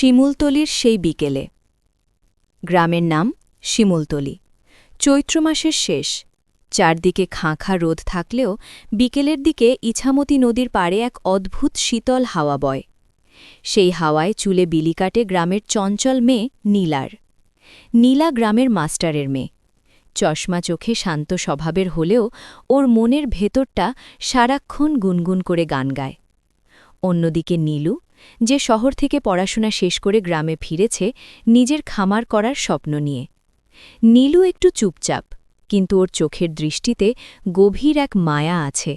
শিমুলতলির সেই বিকেলে। গ্রামের নাম শিমুলতলি। চৈত্র মাসের শেষ, চারদিকে খাঁ রোদ থাকলেও বিকেলের দিকে ইছামতি নদীর পাড়ে এক অদ্ভুত শীতল হাওয়া বয়। সেই হাওয়ায় চুলে বিলি কাটে গ্রামের চঞ্চল মেয়ে নীলার। নীলা গ্রামের মাস্টারের মেয়ে, চশমা চোখে শান্ত স্বভাবের হলেও ওর মনের ভেতরটা সারাক্ষণ গুনগুন করে গান গায়। অন্যদিকে নীলু, যে শহর থেকে পড়াশোনা শেষ করে গ্রামে ফিরেছে নিজের খামার করার স্বপ্ন নিয়ে। নীলু একটু চুপচাপ, কিন্তু ওর চোখের দৃষ্টিতে গভীর এক মায়া আছে।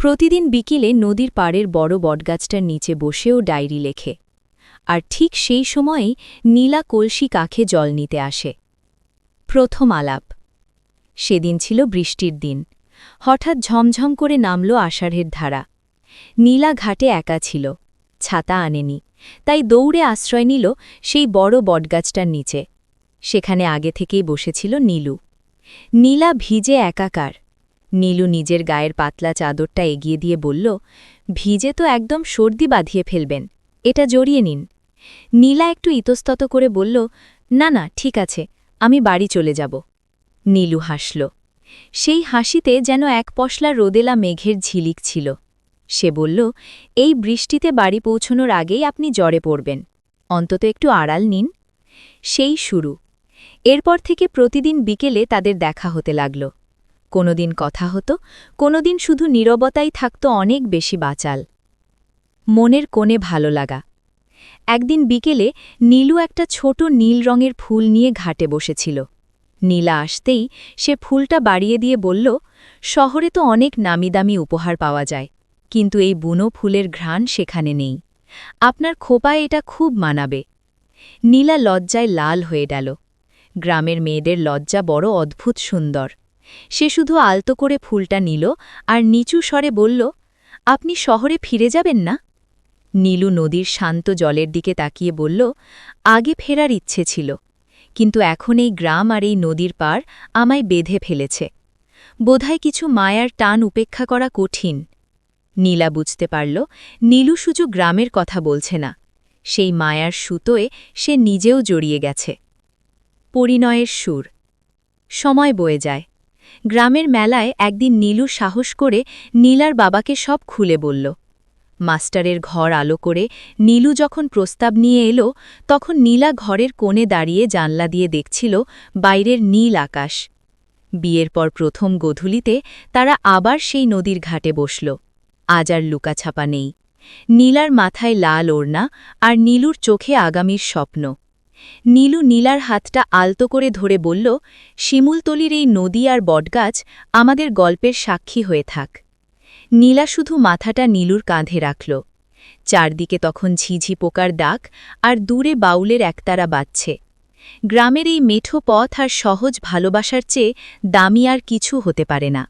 প্রতিদিন বিকেলে নদীর পাড়ের বড় বটগাছটার নিচে বসেও ডায়েরি লেখে। আর ঠিক সেই সময়েই নীলা কলসি কাখে জল নিতে আসে। প্রথম আলাপ। সেদিন ছিল বৃষ্টির দিন। হঠাৎ ঝমঝম করে নামল আষাঢ়ের ধারা। নীলা ঘাটে একা ছিল, ছাতা আনেনি, তাই দৌড়ে আশ্রয় নিল সেই বড় বটগাছটার নিচে। সেখানে আগে থেকেই বসেছিল নীলু। নীলা ভিজে একাকার। নীলু নিজের গায়ের পাতলা চাদরটা এগিয়ে দিয়ে বলল, ভিজে তো একদম সর্দি বাঁধিয়ে ফেলবেন, এটা জড়িয়ে নিন। নীলা একটু ইতস্তত করে বলল, না না, ঠিক আছে, আমি বাড়ি চলে যাব। নীলু হাসল। সেই হাসিতে যেন এক পশলা রোদেলা মেঘের ঝিলিক ছিল। সে বলল, এই বৃষ্টিতে বাড়ি পৌঁছনোর আগেই আপনি জ্বরে পড়বেন, অন্তত একটু আড়াল নিন। সেই শুরু। এরপর থেকে প্রতিদিন বিকেলে তাদের দেখা হতে লাগল। কোনোদিন কথা হতো, কোনোদিন শুধু নীরবতাই থাকত অনেক বেশি বাচাল। মনের কোণে ভালো লাগা। একদিন বিকেলে নীলু একটা ছোট নীল রঙের ফুল নিয়ে ঘাটে বসেছিল। নীলা আসতেই সে ফুলটা বাড়িয়ে দিয়ে বলল, শহরে তো অনেক নামিদামি উপহার পাওয়া যায়, কিন্তু এই বুনো ফুলের ঘ্রাণ সেখানে নেই। আপনার খোপায় এটা খুব মানাবে। নীলা লজ্জায় লাল হয়ে গেল। গ্রামের মেয়েদের লজ্জা বড় অদ্ভুত সুন্দর। সে শুধু আলতো করে ফুলটা নিল আর নিচু স্বরে বলল, আপনি শহরে ফিরে যাবেন না? নীলু নদীর শান্ত জলের দিকে তাকিয়ে বলল, আগে ফেরার ইচ্ছে ছিল, কিন্তু এখন এই গ্রাম আর এই নদীর পার আমায় বেঁধে ফেলেছে। বোধহয় কিছু মায়ার টান উপেক্ষা করা কঠিন। নীলা বুঝতে পারল নীলু শুধু গ্রামের কথা বলছে না, সেই মায়ার সুতোয় সে নিজেও জড়িয়ে গেছে। পরিণয়ের সুর। সময় বয়ে যায়। গ্রামের মেলায় একদিন নীলু সাহস করে নীলার বাবাকে সব খুলে বলল। মাস্টারের ঘর আলো করে নীলু যখন প্রস্তাব নিয়ে এলো, তখন নীলা ঘরের কোণে দাঁড়িয়ে জানলা দিয়ে দেখছিল বাইরের নীল আকাশ। বিয়ের পর প্রথম গোধূলিতে তারা আবার সেই নদীর ঘাটে বসল। আজ আর লুকাছাপা নেই। নীলার মাথায় লাল ওড়না আর নীলুর চোখে আগামীর স্বপ্ন। নীলু নীলার হাতটা আলতো করে ধরে বলল, শিমুলতলির এই নদী আর বটগাছ আমাদের গল্পের সাক্ষী হয়ে থাক। নীলা শুধু মাথাটা নীলুর কাঁধে রাখল। চারদিকে তখন ঝিঝি পোকার ডাক আর দূরে বাউলের একতারা বাজছে। গ্রামের এই মেঠো পথ আর সহজ ভালোবাসার চেয়ে দামি আর কিছু হতে পারে না।